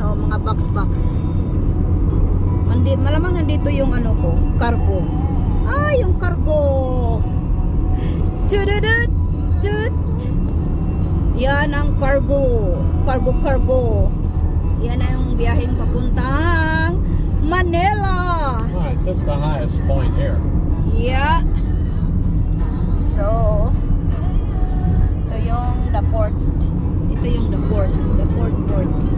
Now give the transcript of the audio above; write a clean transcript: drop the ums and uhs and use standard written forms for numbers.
oh, mga box. Malamang nandito yung ano ko, cargo. Ah, yung cargo. Tududut, tut. Yan ang cargo. Cargo. Yan na yung biyaheng papuntang Manila. Alright, this is the highest point here. Yeah. So, ito yung the port. Ito yung the port. The port.